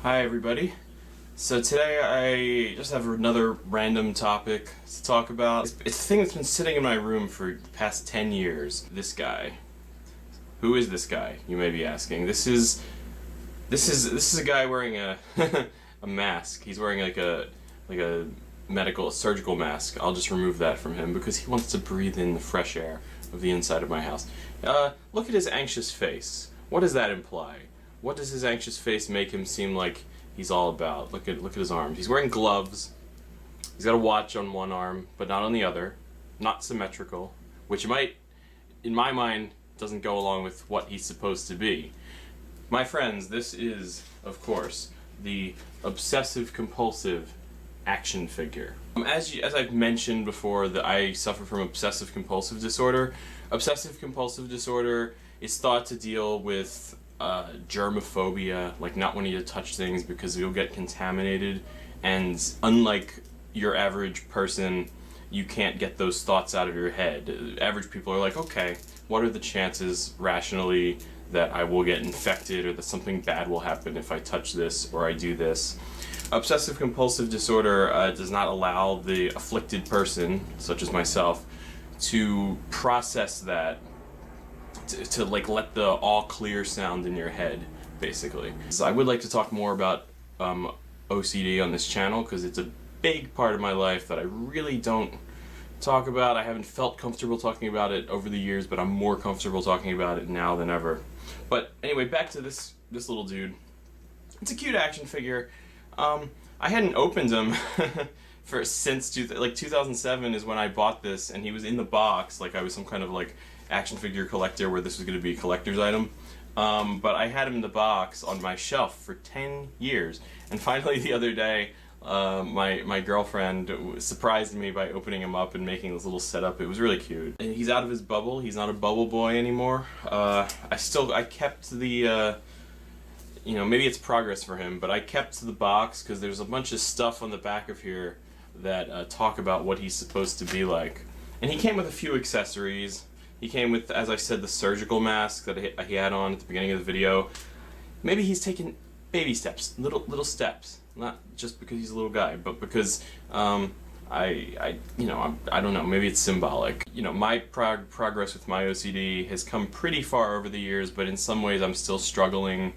Hi everybody. So today I just have another random topic to talk about. It's a thing that's been sitting in my room for the past 10 years. This guy. Who is this guy, you may be asking? This is a guy wearing a a mask. He's wearing like a surgical mask. I'll just remove that from him because he wants to breathe in the fresh air of the inside of my house. Look at his anxious face. What does that imply? What does his anxious face make him seem like he's all about? Look at his arms. He's wearing gloves. He's got a watch on one arm, but not on the other. Not symmetrical, which might, in my mind, doesn't go along with what he's supposed to be. My friends, this is, of course, the Obsessive-Compulsive action figure. As I've mentioned before, that I suffer from obsessive-compulsive disorder. Obsessive-compulsive disorder is thought to deal with germophobia, like not wanting to touch things because you'll get contaminated, and unlike your average person, you can't get those thoughts out of your head. Average people are like, okay, what are the chances rationally that I will get infected or that something bad will happen if I touch this or I do this? Obsessive-compulsive disorder does not allow the afflicted person, such as myself, to process that, to like let the all clear sound in your head, basically. So I would like to talk more about OCD on this channel because it's a big part of my life that I really don't talk about. I haven't felt comfortable talking about it over the years, but I'm more comfortable talking about it now than ever. But anyway, back to this little dude. It's a cute action figure. I hadn't opened him since 2007 is when I bought this, and he was in the box like I was some kind of like action figure collector where this was going to be a collector's item. But I had him in the box on my shelf for 10 years, and finally the other day my girlfriend surprised me by opening him up and making this little setup. It was really cute. And he's out of his bubble. He's not a bubble boy anymore. I kept the you know, maybe it's progress for him, but I kept the box because there's a bunch of stuff on the back of here that talk about what he's supposed to be like. And he came with a few accessories. He came with, as I said, the surgical mask that he had on at the beginning of the video. Maybe he's taken baby steps, little steps, not just because he's a little guy, but because I don't know, maybe it's symbolic. You know, my progress with my OCD has come pretty far over the years, but in some ways I'm still struggling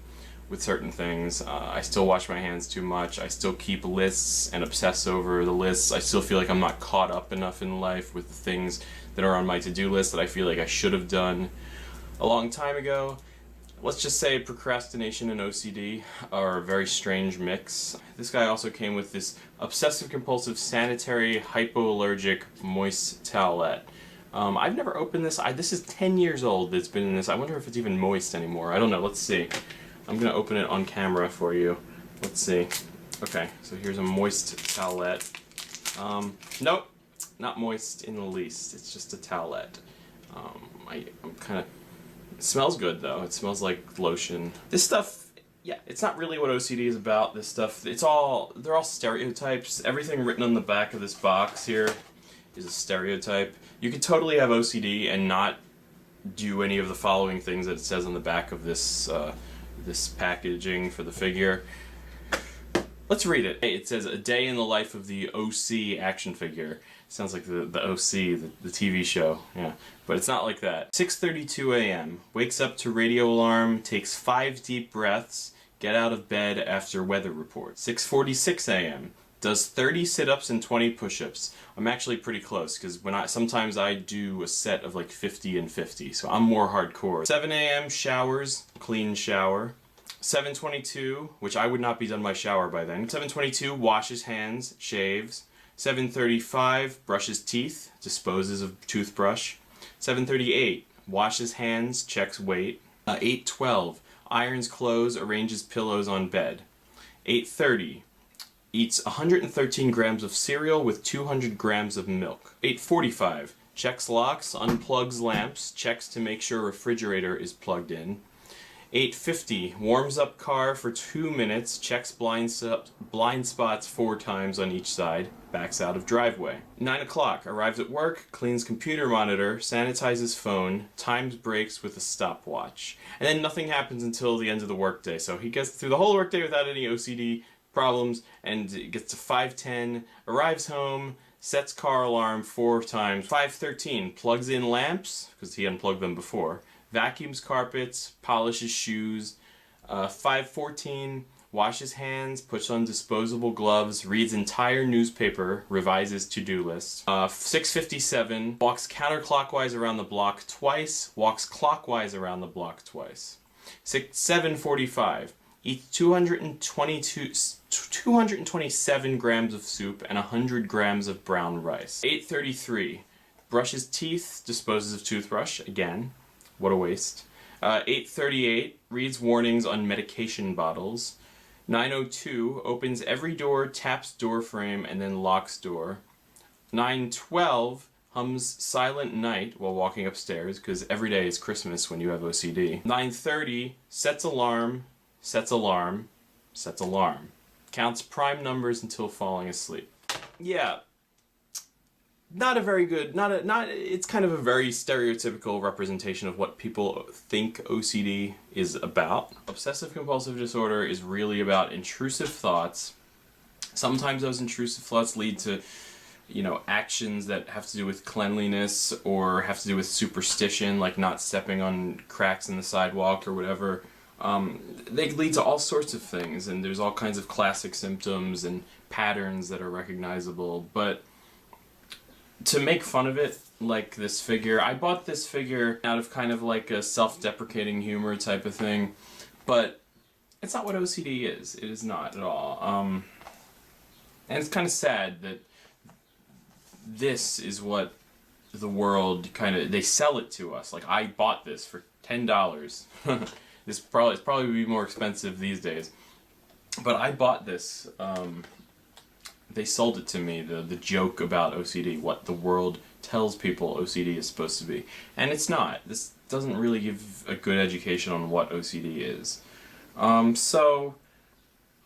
with certain things. I still wash my hands too much. I still keep lists and obsess over the lists. I still feel like I'm not caught up enough in life with the things that are on my to-do list that I feel like I should have done a long time ago. Let's just say procrastination and OCD are a very strange mix. This guy also came with this obsessive-compulsive sanitary hypoallergic moist towelette. I've never opened this. This is 10 years old that's been in this. I wonder if it's even moist anymore. I don't know. Let's see. I'm going to open it on camera for you. Let's see. Okay, so here's a moist towelette. Nope, not moist in the least. It's just a towelette. I'm kind of... It smells good, though. It smells like lotion. This stuff, yeah, it's not really what OCD is about. This stuff, they're all stereotypes. Everything written on the back of this box here is a stereotype. You could totally have OCD and not do any of the following things that it says on the back of this this packaging for the figure. Let's read it. It says, "A day in the life of the OC action figure." Sounds like the OC, the TV show. Yeah, but it's not like that. 6:32 a.m. Wakes up to radio alarm, takes 5 deep breaths, get out of bed after weather report. 6:46 a.m. Does 30 sit-ups and 20 push-ups. I'm actually pretty close because sometimes I do a set of like 50 and 50, so I'm more hardcore. 7 a.m. showers, clean shower. 7:22, which I would not be done my shower by then. 7:22 washes hands, shaves. 7:35 brushes teeth, disposes of toothbrush. 7:38 washes hands, checks weight. 8:12 irons clothes, arranges pillows on bed. 8:30 eats 113 grams of cereal with 200 grams of milk. 8:45 checks locks, unplugs lamps, checks to make sure refrigerator is plugged in. 8:50, warms up car for 2 minutes, checks blind spots 4 times on each side, backs out of driveway. 9 o'clock, arrives at work, cleans computer monitor, sanitizes phone, times breaks with a stopwatch. And then nothing happens until the end of the workday. So he gets through the whole workday without any OCD problems, and it gets to 5:10, arrives home, sets car alarm 4 times. 5:13, plugs in lamps, because he unplugged them before, vacuums carpets, polishes shoes. 5:14, washes hands, puts on disposable gloves, reads entire newspaper, revises to-do list. 6:57, walks counterclockwise around the block twice, walks clockwise around the block twice. 7:45, eats 227 grams of soup and 100 grams of brown rice. 8:33, brushes teeth, disposes of toothbrush, again. What a waste. 8:38, reads warnings on medication bottles. 9:02, opens every door, taps door frame, and then locks door. 9:12, hums Silent Night while walking upstairs, because every day is Christmas when you have OCD. 9:30, sets alarm, sets alarm, sets alarm. Counts prime numbers until falling asleep. Yeah. Not a very good, it's kind of a very stereotypical representation of what people think OCD is about. Obsessive-compulsive disorder is really about intrusive thoughts. Sometimes those intrusive thoughts lead to, actions that have to do with cleanliness or have to do with superstition, like not stepping on cracks in the sidewalk or whatever. They lead to all sorts of things, and there's all kinds of classic symptoms and patterns that are recognizable, but to make fun of it, like this figure, I bought this figure out of kind of like a self-deprecating humor type of thing, but it's not what OCD is. It is not at all. And it's kind of sad that this is what the world they sell it to us. Like, I bought this for $10. It's probably be more expensive these days, but I bought this. They sold it to me, the joke about OCD, what the world tells people OCD is supposed to be. And it's not. This doesn't really give a good education on what OCD is. So,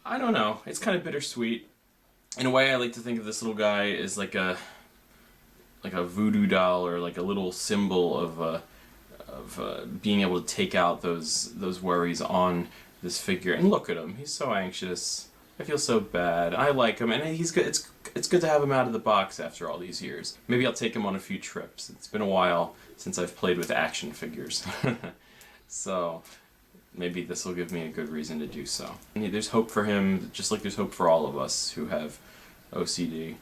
I don't know. It's kind of bittersweet. In a way, I like to think of this little guy as like a voodoo doll, or like a little symbol of being able to take out those worries on this figure. And look at him. He's so anxious. I feel so bad. I like him, and he's good. It's good to have him out of the box after all these years. Maybe I'll take him on a few trips. It's been a while since I've played with action figures. So maybe this will give me a good reason to do so. And there's hope for him, just like there's hope for all of us who have OCD.